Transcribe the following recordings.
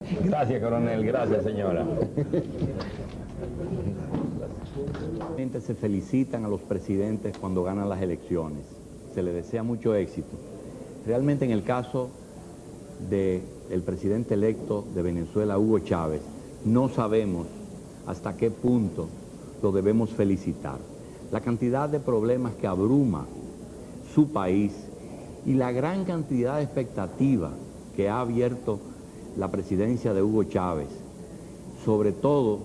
Gracias, coronel. Gracias, señora. Se felicitan a los presidentes cuando ganan las elecciones. Se les desea mucho éxito. Realmente en el caso del presidente electo de Venezuela, Hugo Chávez, no sabemos hasta qué punto lo debemos felicitar. La cantidad de problemas que abruma su país y la gran cantidad de expectativas que ha abierto la presidencia de Hugo Chávez, sobre todo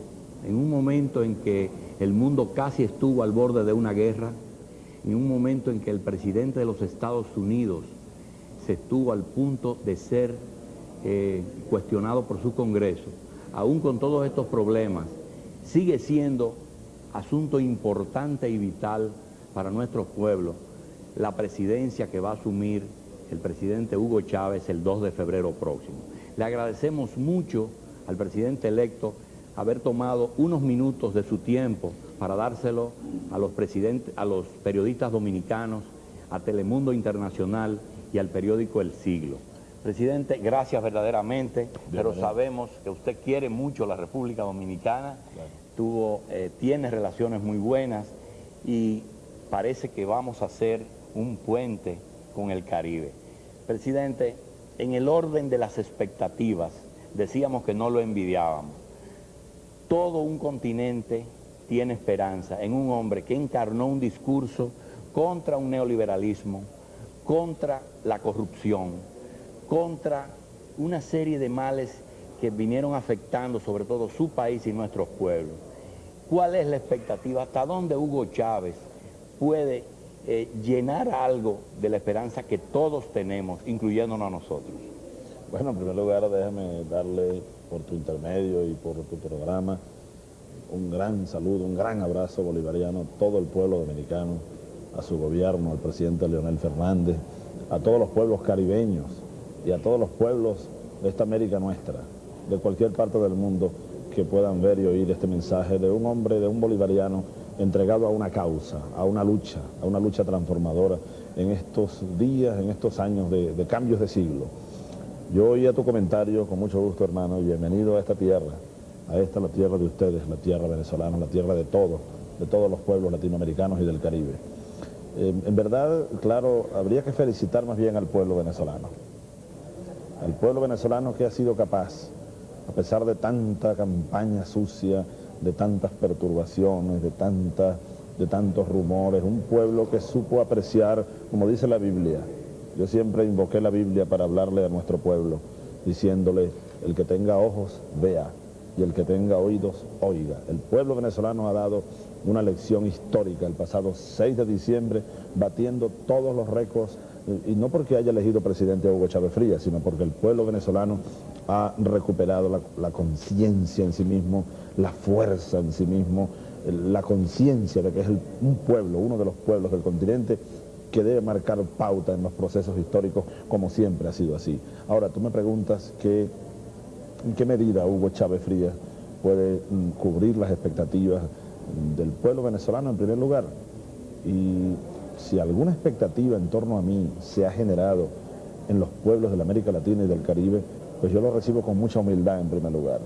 en un momento en que el mundo casi estuvo al borde de una guerra, en un momento en que el presidente de los Estados Unidos se estuvo al punto de ser cuestionado por su Congreso. Aún con todos estos problemas, sigue siendo asunto importante y vital para nuestro pueblo la presidencia que va a asumir el presidente Hugo Chávez el 2 de febrero próximo. Le agradecemos mucho al presidente electo haber tomado unos minutos de su tiempo para dárselo a los periodistas dominicanos, a Telemundo Internacional y al periódico El Siglo. Presidente, gracias verdaderamente, pero sabemos que usted quiere mucho la República Dominicana, tiene relaciones muy buenas y parece que vamos a hacer un puente con el Caribe. Presidente, en el orden de las expectativas, decíamos que no lo envidiábamos. Todo un continente tiene esperanza en un hombre que encarnó un discurso contra un neoliberalismo, contra la corrupción, contra una serie de males que vinieron afectando sobre todo su país y nuestros pueblos. ¿Cuál es la expectativa? ¿Hasta dónde Hugo Chávez puede llenar algo de la esperanza que todos tenemos, incluyéndonos a nosotros? Bueno, en primer lugar, déjame darle por tu intermedio y por tu programa un gran saludo, un gran abrazo bolivariano a todo el pueblo dominicano, a su gobierno, al presidente Leonel Fernández, a todos los pueblos caribeños y a todos los pueblos de esta América nuestra, de cualquier parte del mundo que puedan ver y oír este mensaje de un hombre, de un bolivariano entregado a una causa, a una lucha transformadora en estos días, en estos años de cambios de siglo. Yo oía tu comentario con mucho gusto, hermano, y bienvenido a esta tierra, la tierra de ustedes, la tierra venezolana, la tierra de todos los pueblos latinoamericanos y del Caribe. En verdad, claro, habría que felicitar más bien al pueblo venezolano que ha sido capaz, a pesar de tanta campaña sucia, de tantas perturbaciones, de tantos rumores, un pueblo que supo apreciar, como dice la Biblia. Yo siempre invoqué la Biblia para hablarle a nuestro pueblo, diciéndole, el que tenga ojos, vea, y el que tenga oídos, oiga. El pueblo venezolano ha dado una lección histórica el pasado 6 de diciembre, batiendo todos los récords, y no porque haya elegido presidente a Hugo Chávez Frías, sino porque el pueblo venezolano ha recuperado la conciencia en sí mismo, la fuerza en sí mismo, la conciencia de que es un pueblo, uno de los pueblos del continente, que debe marcar pauta en los procesos históricos, como siempre ha sido así. Ahora, tú me preguntas en qué medida Hugo Chávez Frías puede cubrir las expectativas del pueblo venezolano en primer lugar. Y si alguna expectativa en torno a mí se ha generado en los pueblos de la América Latina y del Caribe, pues yo lo recibo con mucha humildad en primer lugar.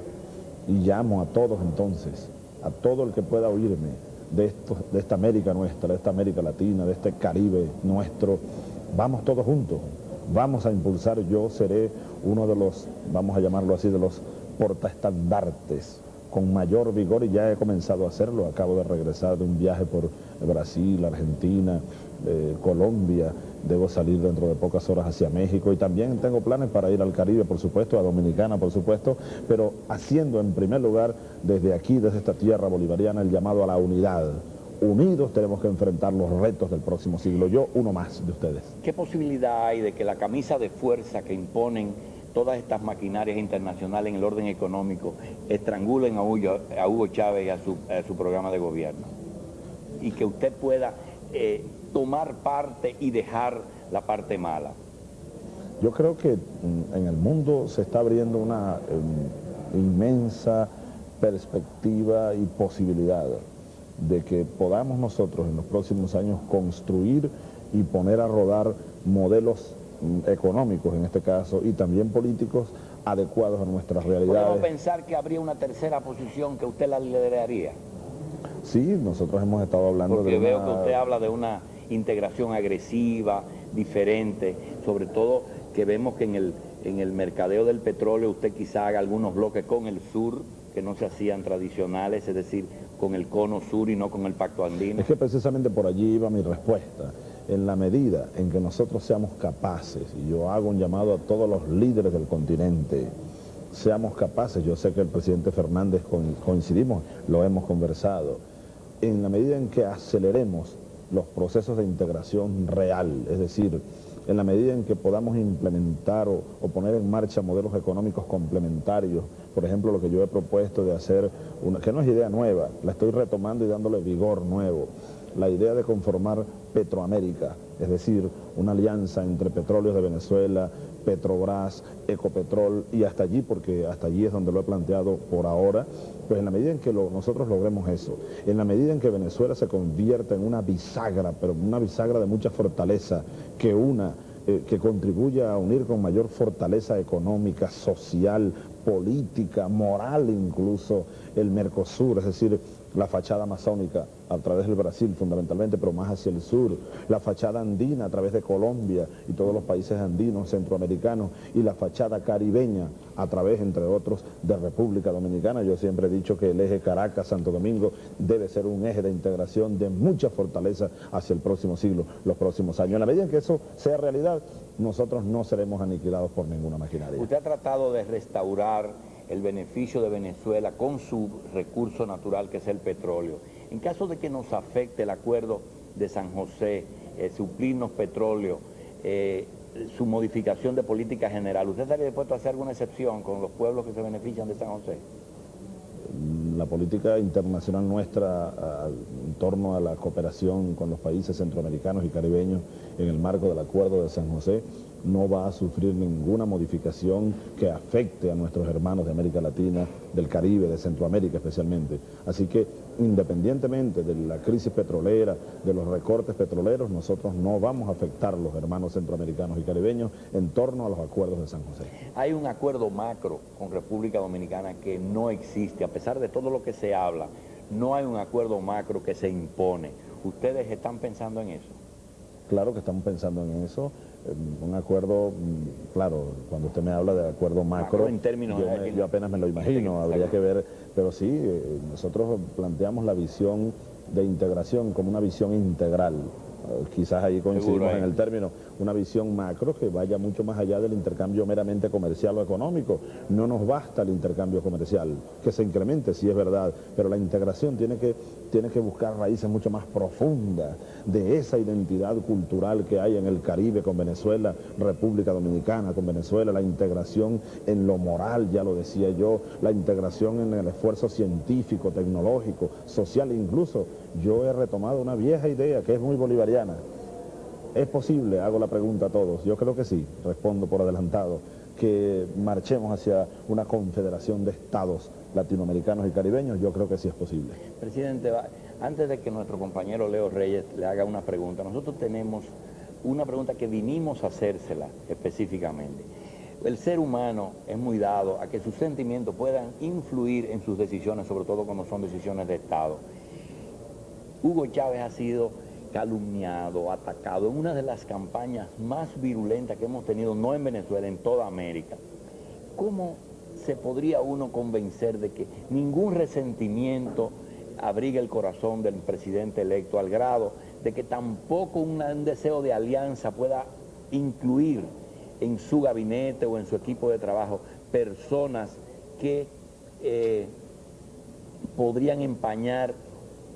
Y llamo a todos entonces, a todo el que pueda oírme, de esta América nuestra, de esta América Latina, de este Caribe nuestro, vamos todos juntos, vamos a impulsar. Yo seré uno de los, vamos a llamarlo así, de los portaestandartes con mayor vigor, y ya he comenzado a hacerlo. Acabo de regresar de un viaje por Brasil, Argentina, Colombia, debo salir dentro de pocas horas hacia México, y también tengo planes para ir al Caribe, por supuesto, a Dominicana, por supuesto, pero haciendo en primer lugar desde aquí, desde esta tierra bolivariana, el llamado a la unidad. Unidos tenemos que enfrentar los retos del próximo siglo. Yo, uno más de ustedes. ¿Qué posibilidad hay de que la camisa de fuerza que imponen todas estas maquinarias internacionales en el orden económico estrangulen a Hugo Chávez y a su programa de gobierno? Y que usted pueda tomar parte y dejar la parte mala. Yo creo que en el mundo se está abriendo una inmensa perspectiva y posibilidad de que podamos nosotros en los próximos años construir y poner a rodar modelos económicos en este caso, y también políticos, adecuados a nuestras ¿Podemos realidades. pensar que habría una tercera posición que usted la lideraría? Sí, nosotros hemos estado hablando Porque de veo que usted habla de una integración agresiva, diferente, sobre todo que vemos que en el mercadeo del petróleo usted quizá haga algunos bloques con el sur que no se hacían tradicionales, es decir, con el cono sur y no con el pacto andino. Es que precisamente por allí iba mi respuesta. En la medida en que nosotros seamos capaces, y yo hago un llamado a todos los líderes del continente, seamos capaces, yo sé que el presidente Fernández coincidimos, lo hemos conversado, en la medida en que aceleremos los procesos de integración real, es decir, en la medida en que podamos implementar o poner en marcha modelos económicos complementarios, por ejemplo, lo que yo he propuesto de hacer, que no es idea nueva, la estoy retomando y dándole vigor nuevo, la idea de conformar Petroamérica, es decir, una alianza entre Petróleos de Venezuela, Petrobras, Ecopetrol y hasta allí, porque hasta allí es donde lo he planteado por ahora, pues en la medida en que nosotros logremos eso, en la medida en que Venezuela se convierta en una bisagra, pero una bisagra de mucha fortaleza, que contribuya a unir con mayor fortaleza económica, social, política, moral incluso, el Mercosur, es decir, la fachada amazónica a través del Brasil fundamentalmente, pero más hacia el sur, la fachada andina a través de Colombia y todos los países andinos, centroamericanos, y la fachada caribeña a través, entre otros, de República Dominicana. Yo siempre he dicho que el eje Caracas-Santo Domingo debe ser un eje de integración de mucha fortaleza hacia el próximo siglo, los próximos años. En la medida en que eso sea realidad, nosotros no seremos aniquilados por ninguna maquinaria. Usted ha tratado de restaurar el beneficio de Venezuela con su recurso natural, que es el petróleo. En caso de que nos afecte el acuerdo de San José, suplirnos petróleo, su modificación de política general, ¿usted estaría dispuesto a hacer alguna excepción con los pueblos que se benefician de San José? La política internacional nuestra en torno a la cooperación con los países centroamericanos y caribeños en el marco del Acuerdo de San José no va a sufrir ninguna modificación que afecte a nuestros hermanos de América Latina, del Caribe, de Centroamérica especialmente. Así que independientemente de la crisis petrolera, de los recortes petroleros, nosotros no vamos a afectar a los hermanos centroamericanos y caribeños en torno a los acuerdos de San José. Hay un acuerdo macro con República Dominicana que no existe, a pesar de todo lo que se habla, no hay un acuerdo macro que se impone. ¿Ustedes están pensando en eso? Claro que estamos pensando en eso, un acuerdo, claro, cuando usted me habla de acuerdo macro en términos yo apenas me lo imagino, habría que ver, pero sí, nosotros planteamos la visión de integración como una visión integral. Quizás ahí coincidimos en el término, una visión macro que vaya mucho más allá del intercambio meramente comercial o económico. No nos basta el intercambio comercial, que se incremente, sí es verdad, pero la integración tiene que buscar raíces mucho más profundas de esa identidad cultural que hay en el Caribe con Venezuela, República Dominicana con Venezuela, la integración en lo moral, ya lo decía yo, la integración en el esfuerzo científico, tecnológico, social, incluso yo he retomado una vieja idea que es muy bolivariana. ¿Es posible, hago la pregunta a todos, yo creo que sí, respondo por adelantado, que marchemos hacia una confederación de estados latinoamericanos y caribeños? Yo creo que sí es posible. Presidente, antes de que nuestro compañero Leo Reyes le haga una pregunta, nosotros tenemos una pregunta que vinimos a hacérsela específicamente. El ser humano es muy dado a que sus sentimientos puedan influir en sus decisiones, sobre todo cuando son decisiones de Estado. Hugo Chávez ha sido calumniado, atacado en una de las campañas más virulentas que hemos tenido, no en Venezuela, en toda América. ¿Cómo se podría uno convencer de que ningún resentimiento abriga el corazón del presidente electo al grado de que tampoco un deseo de alianza pueda incluir en su gabinete o en su equipo de trabajo personas que podrían empañar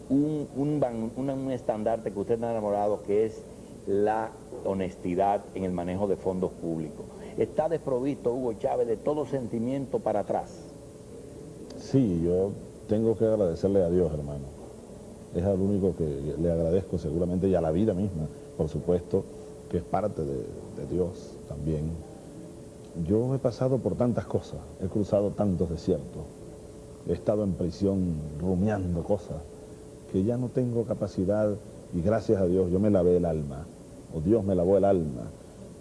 un estandarte que usted ha enamorado, que es la honestidad en el manejo de fondos públicos? ¿Está desprovisto Hugo Chávez de todo sentimiento para atrás? Sí, yo tengo que agradecerle a Dios, hermano. Es al único que le agradezco seguramente, y a la vida misma, por supuesto, que es parte de Dios también. Yo he pasado por tantas cosas, he cruzado tantos desiertos, he estado en prisión rumiando cosas, que ya no tengo capacidad, y gracias a Dios yo me lavé el alma, o Dios me lavó el alma,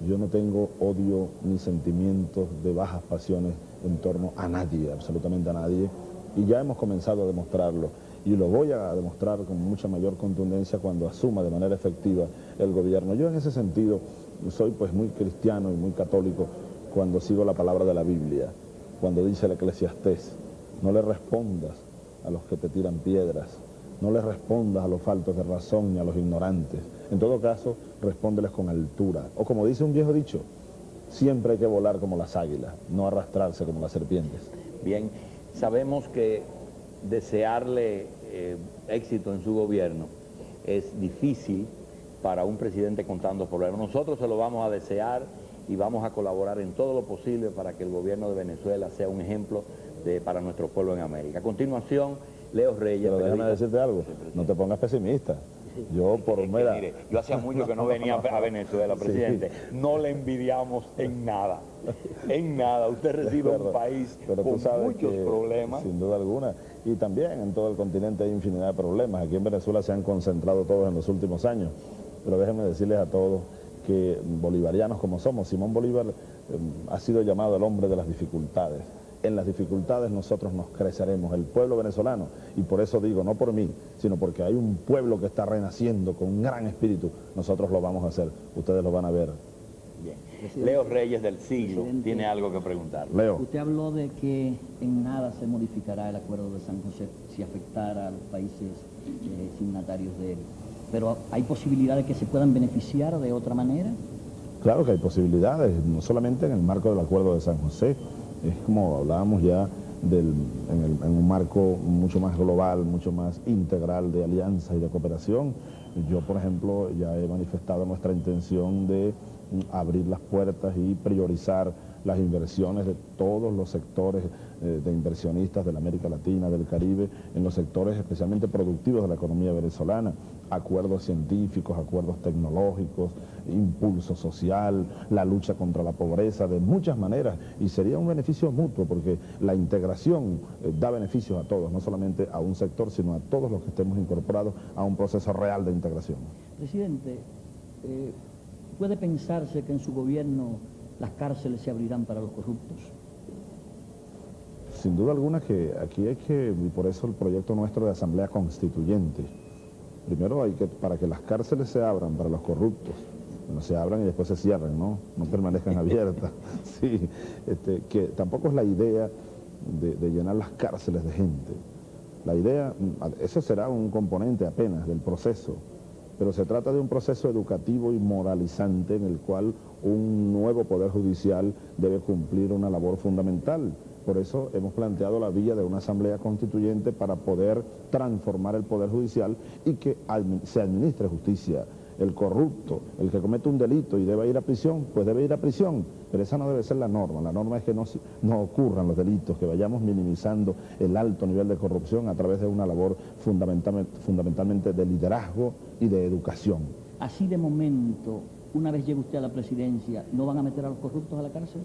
Yo no tengo odio ni sentimientos de bajas pasiones en torno a nadie, absolutamente a nadie, y ya hemos comenzado a demostrarlo, y lo voy a demostrar con mucha mayor contundencia cuando asuma de manera efectiva el gobierno. Yo en ese sentido soy pues muy cristiano y muy católico cuando sigo la palabra de la Biblia, cuando dice el Eclesiastés: no le respondas a los que te tiran piedras, no le respondas a los faltos de razón ni a los ignorantes. En todo caso, respóndeles con altura. O como dice un viejo dicho, siempre hay que volar como las águilas, no arrastrarse como las serpientes. Bien, sabemos que desearle éxito en su gobierno es difícil para un presidente con tantos problemas. Nosotros se lo vamos a desear y vamos a colaborar en todo lo posible para que el gobierno de Venezuela sea un ejemplo para nuestro pueblo en América. A continuación, Leo Reyes. Pero déjame decirte algo, no te pongas pesimista. Yo mire, yo hacía mucho que no venía a Venezuela, presidente. Sí. No le envidiamos en nada. En nada. Usted recibe un país pero con muchos problemas. Sin duda alguna. Y también en todo el continente hay infinidad de problemas. Aquí en Venezuela se han concentrado todos en los últimos años. Pero déjenme decirles a todos que bolivarianos como somos, Simón Bolívar ha sido llamado el hombre de las dificultades. En las dificultades nosotros nos creceremos, el pueblo venezolano, y por eso digo, no por mí, sino porque hay un pueblo que está renaciendo con un gran espíritu, nosotros lo vamos a hacer, ustedes lo van a ver. Bien. Leo Reyes del Siglo tiene algo que preguntar. Leo. Usted habló de que en nada se modificará el acuerdo de San José si afectara a los países signatarios de él, pero ¿hay posibilidad de que se puedan beneficiar de otra manera? Claro que hay posibilidades, no solamente en el marco del acuerdo de San José. Es como hablábamos ya en un marco mucho más global, mucho más integral de alianza y de cooperación. Yo, por ejemplo, ya he manifestado nuestra intención de abrir las puertas y priorizar las inversiones de todos los sectores de inversionistas de la América Latina, del Caribe, en los sectores especialmente productivos de la economía venezolana, acuerdos científicos, acuerdos tecnológicos, impulso social, la lucha contra la pobreza, de muchas maneras, y sería un beneficio mutuo, porque la integración da beneficios a todos, no solamente a un sector, sino a todos los que estemos incorporados a un proceso real de integración. Presidente, ¿puede pensarse que en su gobierno las cárceles se abrirán para los corruptos? Sin duda alguna que aquí hay que, y por eso el proyecto nuestro de asamblea constituyente, primero hay que, para que las cárceles se abran para los corruptos, bueno, se abran y después se cierren, no permanezcan abiertas. Sí, que tampoco es la idea de llenar las cárceles de gente. La idea, eso será un componente apenas del proceso, pero se trata de un proceso educativo y moralizante en el cual un nuevo poder judicial debe cumplir una labor fundamental. Por eso hemos planteado la vía de una asamblea constituyente para poder transformar el poder judicial y que se administre justicia. El corrupto, el que comete un delito y debe ir a prisión, pues debe ir a prisión, pero esa no debe ser la norma es que no ocurran los delitos, que vayamos minimizando el alto nivel de corrupción a través de una labor fundamentalmente de liderazgo y de educación. Así de momento, una vez llegue usted a la presidencia, ¿no van a meter a los corruptos a la cárcel?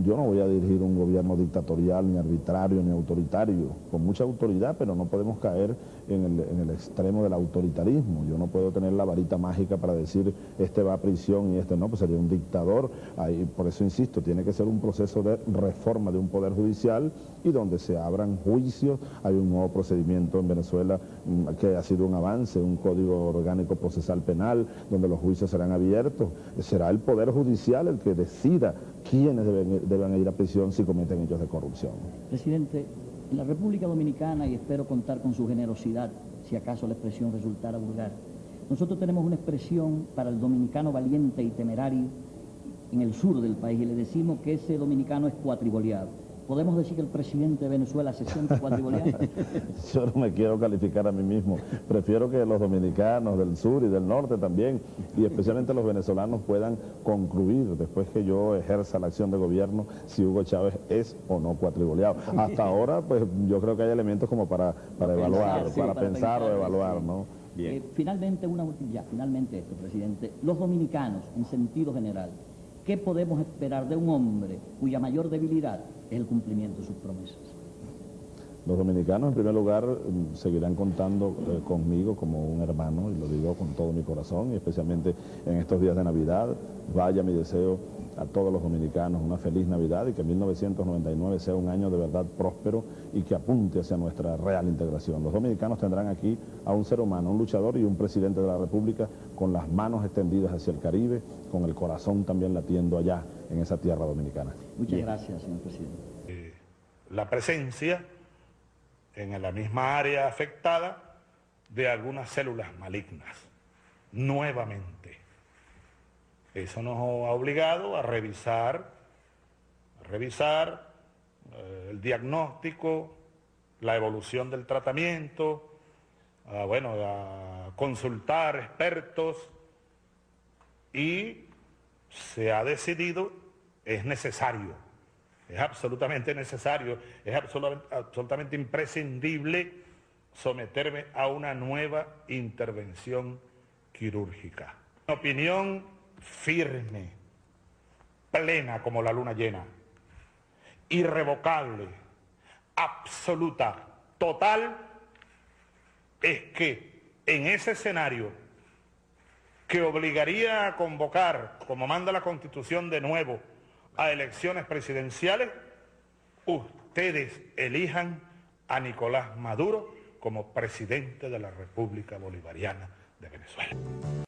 Yo no voy a dirigir un gobierno dictatorial, ni arbitrario, ni autoritario, con mucha autoridad, pero no podemos caer en el extremo del autoritarismo. Yo no puedo tener la varita mágica para decir este va a prisión y este no, pues sería un dictador. Ahí, por eso insisto, tiene que ser un proceso de reforma de un poder judicial y donde se abran juicios. Hay un nuevo procedimiento en Venezuela que ha sido un avance, un código orgánico procesal penal, donde los juicios serán abiertos. Será el poder judicial el que decida quiénes deben ir a prisión si cometen hechos de corrupción. Presidente, en la República Dominicana, y espero contar con su generosidad, si acaso la expresión resultara vulgar, nosotros tenemos una expresión para el dominicano valiente y temerario en el sur del país, y le decimos que ese dominicano es cuatriboleado. ¿Podemos decir que el presidente de Venezuela se siente cuatriboleado? Yo no me quiero calificar a mí mismo. Prefiero que los dominicanos del sur y del norte también, y especialmente los venezolanos, puedan concluir, después que yo ejerza la acción de gobierno, si Hugo Chávez es o no cuatriboleado. Hasta ahora, pues yo creo que hay elementos como para evaluar, para pensar o evaluar, ¿no? Bien. Finalmente esto, presidente. Los dominicanos, en sentido general, ¿qué podemos esperar de un hombre cuya mayor debilidad es el cumplimiento de sus promesas? Los dominicanos, en primer lugar, seguirán contando conmigo como un hermano, y lo digo con todo mi corazón, y especialmente en estos días de Navidad. Vaya mi deseo a todos los dominicanos una feliz Navidad y que 1999 sea un año de verdad próspero y que apunte hacia nuestra real integración. Los dominicanos tendrán aquí a un ser humano, un luchador y un presidente de la República con las manos extendidas hacia el Caribe, con el corazón también latiendo allá en esa tierra dominicana. Muchas gracias, señor presidente. La presencia en la misma área afectada de algunas células malignas, nuevamente. Eso nos ha obligado a revisar el diagnóstico, la evolución del tratamiento, a consultar expertos, y se ha decidido, es necesario, es absolutamente necesario, es absolutamente imprescindible someterme a una nueva intervención quirúrgica. Mi opinión firme, plena como la luna llena, irrevocable, absoluta, total, es que en ese escenario que obligaría a convocar, como manda la Constitución de nuevo, a elecciones presidenciales, ustedes elijan a Nicolás Maduro como presidente de la República Bolivariana de Venezuela.